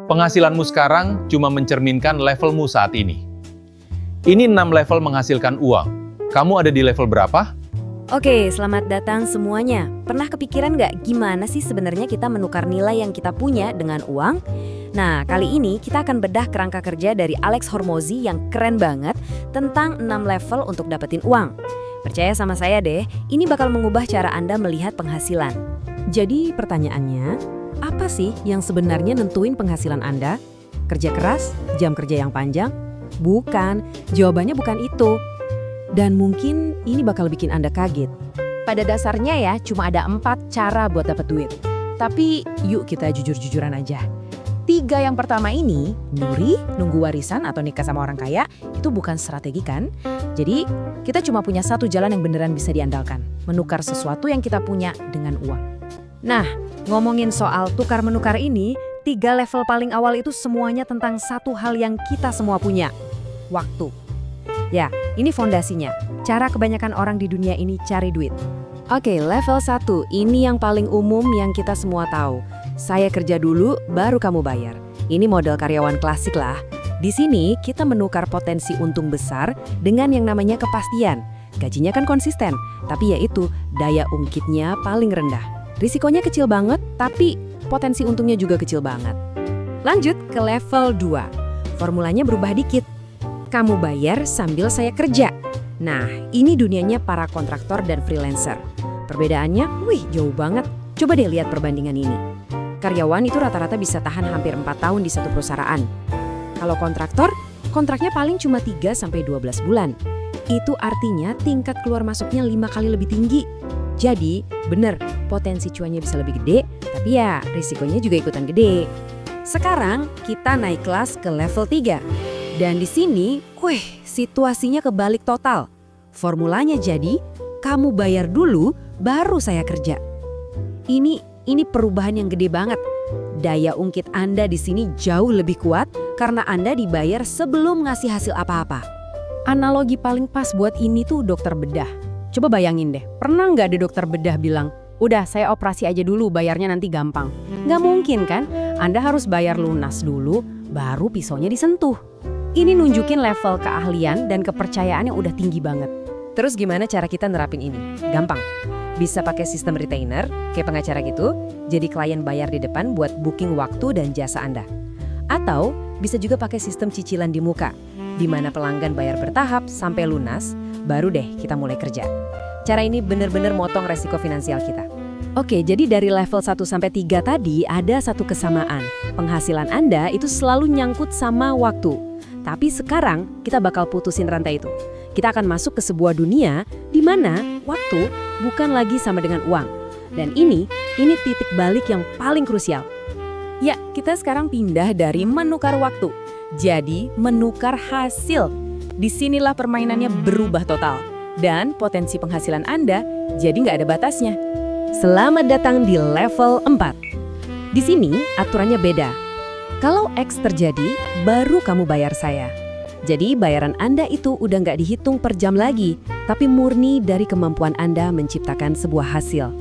Penghasilanmu sekarang cuma mencerminkan levelmu saat ini. Ini 6 level menghasilkan uang. Kamu ada di level berapa? Oke, selamat datang semuanya. Pernah kepikiran nggak gimana sih sebenarnya kita menukar nilai yang kita punya dengan uang? Nah, kali ini kita akan bedah kerangka kerja dari Alex Hormozi yang keren banget tentang 6 level untuk dapetin uang. Percaya sama saya deh, ini bakal mengubah cara Anda melihat penghasilan. Jadi pertanyaannya, apa sih yang sebenarnya nentuin penghasilan Anda? Kerja keras? Jam kerja yang panjang? Bukan, jawabannya bukan itu. Dan mungkin ini bakal bikin Anda kaget. Pada dasarnya ya, cuma ada 4 cara buat dapat duit. Tapi yuk kita jujur-jujuran aja. 3 yang pertama ini, nyuri, nunggu warisan atau nikah sama orang kaya, itu bukan strategi kan? Jadi kita cuma punya satu jalan yang beneran bisa diandalkan. Menukar sesuatu yang kita punya dengan uang. Nah, ngomongin soal tukar-menukar ini, 3 level paling awal itu semuanya tentang satu hal yang kita semua punya. Waktu. Ya, ini fondasinya. Cara kebanyakan orang di dunia ini cari duit. Oke, level 1. Ini yang paling umum yang kita semua tahu. Saya kerja dulu, baru kamu bayar. Ini model karyawan klasik lah. Di sini, kita menukar potensi untung besar dengan yang namanya kepastian. Gajinya kan konsisten, tapi yaitu daya ungkitnya paling rendah. Risikonya kecil banget, tapi potensi untungnya juga kecil banget. Lanjut ke level 2. Formulanya berubah dikit. Kamu bayar sambil saya kerja. Nah, ini dunianya para kontraktor dan freelancer. Perbedaannya, jauh banget. Coba deh lihat perbandingan ini. Karyawan itu rata-rata bisa tahan hampir 4 tahun di satu perusahaan. Kalau kontraktor, kontraknya paling cuma 3-12 bulan. Itu artinya tingkat keluar masuknya 5 kali lebih tinggi. Jadi, bener, potensi cuannya bisa lebih gede, tapi ya risikonya juga ikutan gede. Sekarang, kita naik kelas ke level 3. Dan di sini, situasinya kebalik total. Formulanya jadi, kamu bayar dulu, baru saya kerja. Ini perubahan yang gede banget. Daya ungkit Anda di sini jauh lebih kuat karena Anda dibayar sebelum ngasih hasil apa-apa. Analogi paling pas buat ini tuh dokter bedah. Coba bayangin deh, pernah nggak ada dokter bedah bilang, udah saya operasi aja dulu, bayarnya nanti gampang. Nggak mungkin kan? Anda harus bayar lunas dulu, baru pisaunya disentuh. Ini nunjukin level keahlian dan kepercayaan yang udah tinggi banget. Terus gimana cara kita nerapin ini? Gampang. Bisa pakai sistem retainer, kayak pengacara gitu, jadi klien bayar di depan buat booking waktu dan jasa Anda. Atau bisa juga pakai sistem cicilan di muka, di mana pelanggan bayar bertahap sampai lunas, baru deh kita mulai kerja. Cara ini benar-benar motong resiko finansial kita. Oke, jadi dari level 1-3 tadi ada satu kesamaan. Penghasilan Anda itu selalu nyangkut sama waktu. Tapi sekarang kita bakal putusin rantai itu. Kita akan masuk ke sebuah dunia di mana waktu bukan lagi sama dengan uang. Dan ini titik balik yang paling krusial. Ya, kita sekarang pindah dari menukar waktu. Jadi menukar hasil. Disinilah permainannya berubah total. Dan potensi penghasilan Anda jadi nggak ada batasnya. Selamat datang di level 4. Di sini aturannya beda. Kalau X terjadi, baru kamu bayar saya. Jadi bayaran Anda itu udah nggak dihitung per jam lagi, tapi murni dari kemampuan Anda menciptakan sebuah hasil.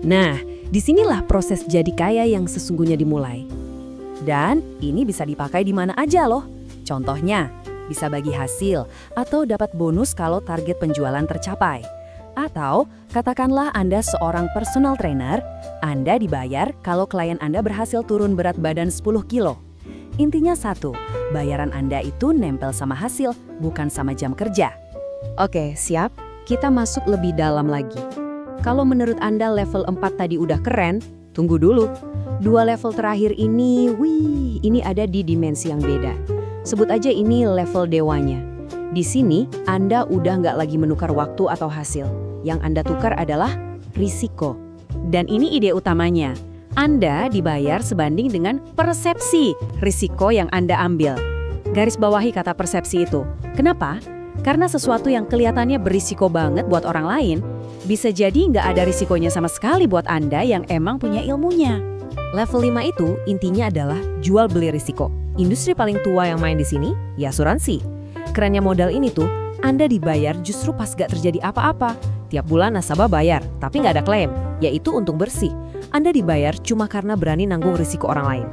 Nah, disinilah proses jadi kaya yang sesungguhnya dimulai. Dan ini bisa dipakai di mana aja loh. Contohnya, bisa bagi hasil atau dapat bonus kalau target penjualan tercapai. Atau katakanlah Anda seorang personal trainer, Anda dibayar kalau klien Anda berhasil turun berat badan 10 kilo. Intinya satu, bayaran Anda itu nempel sama hasil, bukan sama jam kerja. Oke, siap? Kita masuk lebih dalam lagi. Kalau menurut Anda level 4 tadi udah keren, tunggu dulu. 2 level terakhir ini, ini ada di dimensi yang beda. Sebut aja ini level dewanya. Di sini, Anda udah nggak lagi menukar waktu atau hasil. Yang Anda tukar adalah risiko. Dan ini ide utamanya. Anda dibayar sebanding dengan persepsi risiko yang Anda ambil. Garis bawahi kata persepsi itu. Kenapa? Karena sesuatu yang kelihatannya berisiko banget buat orang lain, bisa jadi nggak ada risikonya sama sekali buat Anda yang emang punya ilmunya. Level 5 itu intinya adalah jual beli risiko. Industri paling tua yang main di sini, ya asuransi. Kerennya modal ini tuh, Anda dibayar justru pas gak terjadi apa-apa. Tiap bulan nasabah bayar, tapi nggak ada klaim, yaitu untung bersih. Anda dibayar cuma karena berani nanggung risiko orang lain.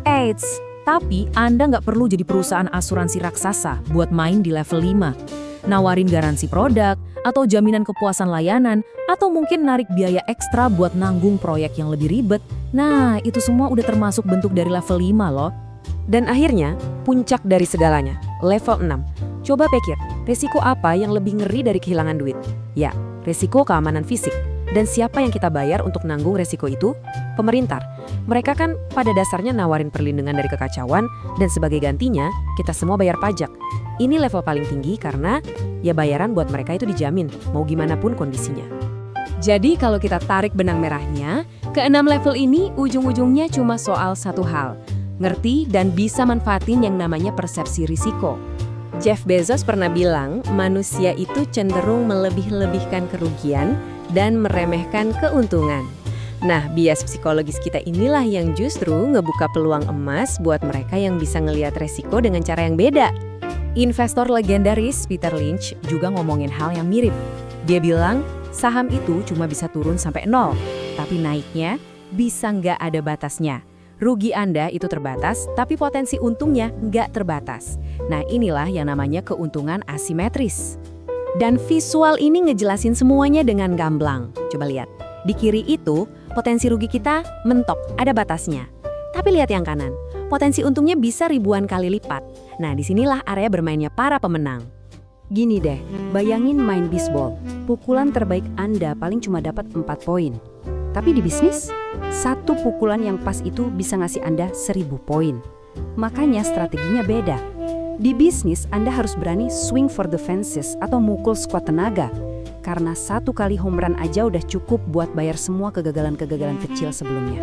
Eits, tapi Anda nggak perlu jadi perusahaan asuransi raksasa buat main di level 5. Nawarin garansi produk, atau jaminan kepuasan layanan, atau mungkin narik biaya ekstra buat nanggung proyek yang lebih ribet. Nah, itu semua udah termasuk bentuk dari level 5 loh. Dan akhirnya, puncak dari segalanya, level 6. Coba pikir, resiko apa yang lebih ngeri dari kehilangan duit? Ya, resiko keamanan fisik. Dan siapa yang kita bayar untuk nanggung resiko itu? Pemerintah. Mereka kan pada dasarnya nawarin perlindungan dari kekacauan, dan sebagai gantinya, kita semua bayar pajak. Ini level paling tinggi karena ya bayaran buat mereka itu dijamin, mau gimana pun kondisinya. Jadi kalau kita tarik benang merahnya, ke-6 level ini ujung-ujungnya cuma soal satu hal. Ngerti dan bisa manfaatin yang namanya persepsi risiko. Jeff Bezos pernah bilang, manusia itu cenderung melebih-lebihkan kerugian dan meremehkan keuntungan. Nah, bias psikologis kita inilah yang justru ngebuka peluang emas buat mereka yang bisa ngelihat resiko dengan cara yang beda. Investor legendaris Peter Lynch juga ngomongin hal yang mirip. Dia bilang, saham itu cuma bisa turun sampai 0, tapi naiknya bisa nggak ada batasnya. Rugi Anda itu terbatas, tapi potensi untungnya nggak terbatas. Nah, inilah yang namanya keuntungan asimetris. Dan visual ini ngejelasin semuanya dengan gamblang. Coba lihat, di kiri itu potensi rugi kita mentok, ada batasnya. Tapi lihat yang kanan, potensi untungnya bisa ribuan kali lipat. Nah, disinilah area bermainnya para pemenang. Gini deh, bayangin main bisbol. Pukulan terbaik Anda paling cuma dapat 4 poin. Tapi di bisnis, satu pukulan yang pas itu bisa ngasih Anda 1000 poin. Makanya strateginya beda. Di bisnis, Anda harus berani swing for the fences atau mukul skuad tenaga. Karena satu kali home run aja udah cukup buat bayar semua kegagalan-kegagalan kecil sebelumnya.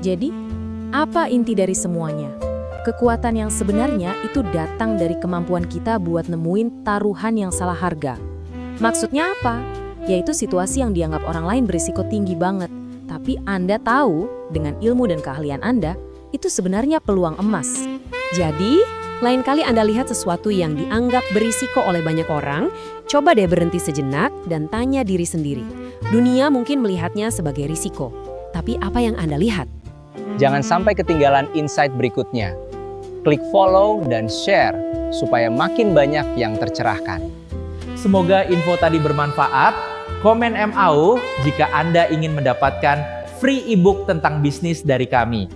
Jadi, apa inti dari semuanya? Kekuatan yang sebenarnya itu datang dari kemampuan kita buat nemuin taruhan yang salah harga. Maksudnya apa? Yaitu situasi yang dianggap orang lain berisiko tinggi banget. Tapi Anda tahu, dengan ilmu dan keahlian Anda, itu sebenarnya peluang emas. Jadi, lain kali Anda lihat sesuatu yang dianggap berisiko oleh banyak orang, coba deh berhenti sejenak dan tanya diri sendiri. Dunia mungkin melihatnya sebagai risiko, tapi apa yang Anda lihat? Jangan sampai ketinggalan insight berikutnya. Klik follow dan share supaya makin banyak yang tercerahkan. Semoga info tadi bermanfaat. Komen MAU jika Anda ingin mendapatkan free ebook tentang bisnis dari kami.